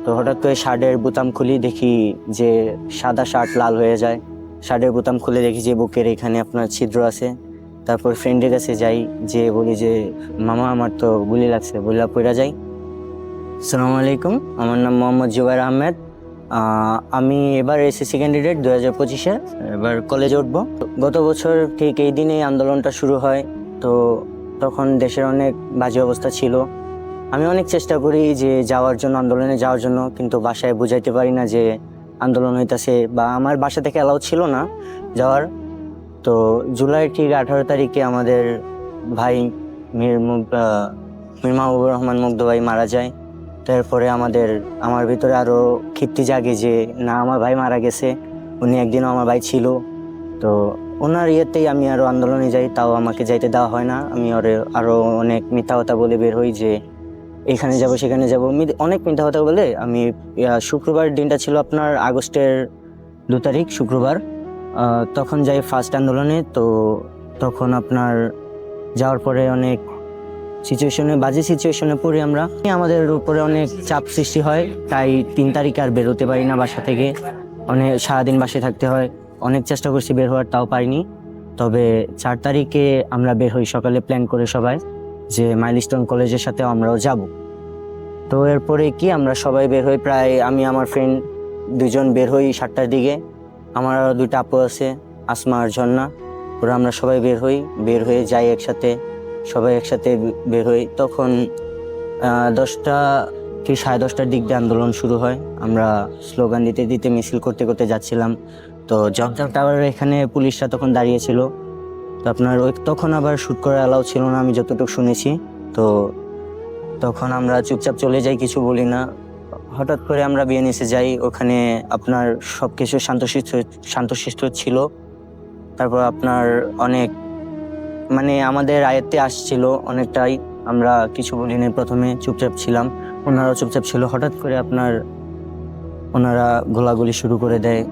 তো হঠাৎ করে শার্টের বোতাম খুলি, দেখি যে সাদা শার্ট লাল হয়ে যায়। শার্টের বোতাম খুলে দেখি যে বুকের এখানে আপনার ছিদ্র আছে। তারপর ফ্রেন্ডের কাছে যাই, যে বলি যে মামা আমার তো গুলি লাগছে, বললা পড়া যাই। আসসালামু আলাইকুম, আমার নাম মোহাম্মদ জুবাইর আহমেদ। আমি এবার এসএসসি ক্যান্ডিডেট 2025-এ, এবার কলেজে উঠবো। গত বছর ঠিক এই দিনে আন্দোলনটা শুরু হয়। তো তখন দেশের অনেক বাজে অবস্থা ছিল। আমি অনেক চেষ্টা করি যে যাওয়ার জন্য, আন্দোলনে যাওয়ার জন্য, কিন্তু বাসায় বুঝাইতে পারি না যে আন্দোলন হইতাছে, বা আমার বাসা থেকে অ্যালাউ ছিল না যাওয়ার। তো জুলাই ঠিক 18 তারিখে আমাদের ভাই মীর মাহবুবুর রহমান মুগ্ধ ভাই মারা যায়। তারপরে আমার ভিতরে আরো ক্ষিপ্তি জাগে যে না, আমার ভাই মারা গেছে, উনি একদিনও আমার ভাই ছিল। তো ওনার ইয়েতেই আমি আরো আন্দোলনে যাই, তাও আমাকে যাইতে দেওয়া হয় না। আমি আরো অনেক মিথ্যা কথা বলে বের হই যে এখানে যাব সেখানে যাব, অনেক মিথ্যা কথা বলে আমি শুক্রবার দিনটা ছিল আপনার আগস্টের 2 তারিখ শুক্রবার। তখন যাই ফার্স্ট আন্দোলনে। তো তখন আপনার যাওয়ার পরে অনেক বাজে সিচুয়েশনে পড়ি আমরা। আমাদের উপরে অনেক চাপ সৃষ্টি হয়, তাই 3 তারিখ আর বেরোতে পারি না বাসা থেকে। সারাদিন বাসায় থাকতে হয়। অনেক চেষ্টা করছি বের হওয়ার, তাও পারিনি। তবে 4 তারিখে আমরা বের হই সকালে, প্ল্যান করে সবাই যে মাইলস্টোন কলেজের সাথে আমরাও যাব। তো এরপরে কি আমরা সবাই বের হই, প্রায় আমি আমার ফ্রেন্ড 2জন বের হই 7টার দিকে। আমার আরও 2টা আপু আছে, আসমা আর ঝর্ণা। ওরা আমরা সবাই বের হয়ে যাই একসাথে, সবাই একসাথে বের হই। তখন 10টা কি 10:30টার দিক দিয়ে আন্দোলন শুরু হয়। আমরা স্লোগান দিতে দিতে মিছিল করতে করতে যাচ্ছিলাম। তো জগজাম টাওয়ারের এখানে পুলিশরা তখন দাঁড়িয়েছিল। তো আপনার তখন আবার শ্যুট করা অ্যালাউ ছিল না, আমি যতটুকু শুনেছি। তো তখন আমরা চুপচাপ চলে যাই, কিছু বলি না। হঠাৎ করে আমরা বিএনএসে যাই, ওখানে আপনার সবকিছু শান্তশিষ্ট ছিল। তারপর আপনার অনেক আমাদের আয়ত্তে আসছিল অনেকটাই। আমরা কিছু বলিনি, প্রথমে চুপচাপ ছিলাম, ওনারাও চুপচাপ ছিল। হঠাৎ করে ওনারা গোলাগুলি শুরু করে দেয়।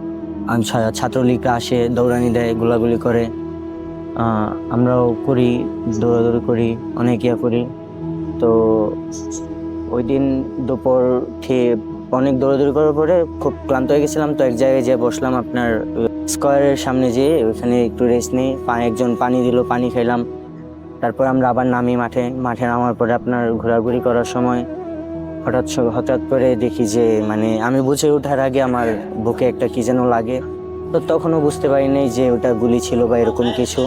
ছাত্রলীগরা আসে, দৌড়ানি দেয়, গোলাগুলি করে। আমরাও করি, দৌড়াদৌড়ি করি, অনেক করি। তো ওই দিন দুপুর খেয়ে অনেক দৌড়াদৌড়ি করার পরে খুব ক্লান্ত হয়ে গেছিলাম। তো এক জায়গায় যেয়ে বসলাম, আপনার স্কোয়ারের সামনে যেয়ে ওখানে একটু রেস্ট নিই। একজন পানি দিল, পানি খেলাম। তারপর আমরা আবার নামি মাঠে নামার পরে আপনার ঘোরাঘুরি করার সময় হঠাৎ করে দেখি যে আমি বুঝে ওঠার আগে আমার বুকে একটা কি যেন লাগে। তো তখনও বুঝতে পারিনি যে ওটা গুলি ছিল বা এরকম কিছু।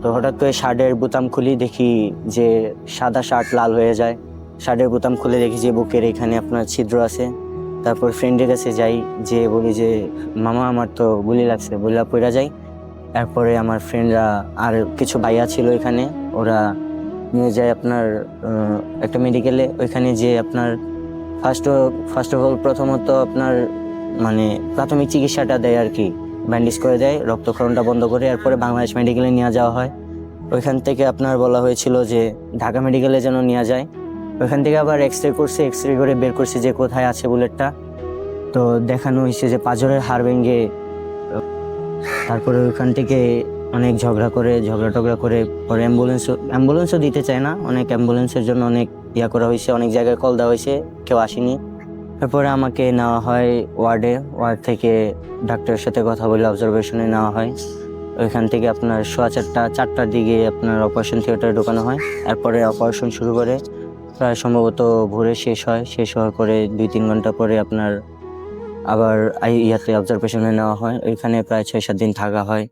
তো হঠাৎ করে শার্টের বোতাম খুলি, দেখি যে সাদা শার্ট লাল হয়ে যায়। শার্টের বোতাম খুলে দেখি যে বুকের এখানে আপনার ছিদ্র আছে। তারপর ফ্রেন্ডের কাছে যাই, যে বলি যে মামা আমার তো গুলি লাগছে, বললা পড়া যাই। তারপরে আমার ফ্রেন্ডরা আর কিছু ভাইয়া ছিল এখানে, ওরা নিয়ে যায় আপনার একটা মেডিকেলে। ওইখানে যে আপনার ফার্স্ট অফ অল প্রথমত আপনার প্রাথমিক চিকিৎসাটা দেয় আর কি, ব্যান্ডেজ করে দেয়, রক্তক্ষরণটা বন্ধ করে। এরপরে বাংলাদেশ মেডিকেলে নিয়ে যাওয়া হয়। ওইখান থেকে আপনার বলা হয়েছিল যে ঢাকা মেডিকেলে যেন নিয়ে যায়। ওইখান থেকে আবার এক্সরে করে বের করছে যে কোথায় আছে বুলেটটা। তো দেখানো হয়েছে যে পাঁজরের হাড় ভেঙে। তারপরে ওইখান থেকে অনেক ঝগড়া টগড়া করে পরে অ্যাম্বুলেন্সও দিতে চায় না। অনেক অ্যাম্বুলেন্সের জন্য অনেক করা হয়েছে, অনেক জায়গায় কল দেওয়া হয়েছে, কেউ আসেনি। তারপরে আমাকে নেওয়া হয় ওয়ার্ড থেকে ডাক্তারের সাথে কথা বলে অবজারভেশনে নেওয়া হয়। ওইখান থেকে আপনার 4টার দিকে আপনার অপারেশন থিয়েটারে ঢোকানো হয়। এরপরে অপারেশন শুরু করে প্রায় সম্ভবত ভোরে শেষ হওয়ার পরে 2-3 ঘন্টা পরে আপনার আবার অবজারভেশনে নেওয়া হয়। ওইখানে প্রায় 6-7 দিন থাকা হয়।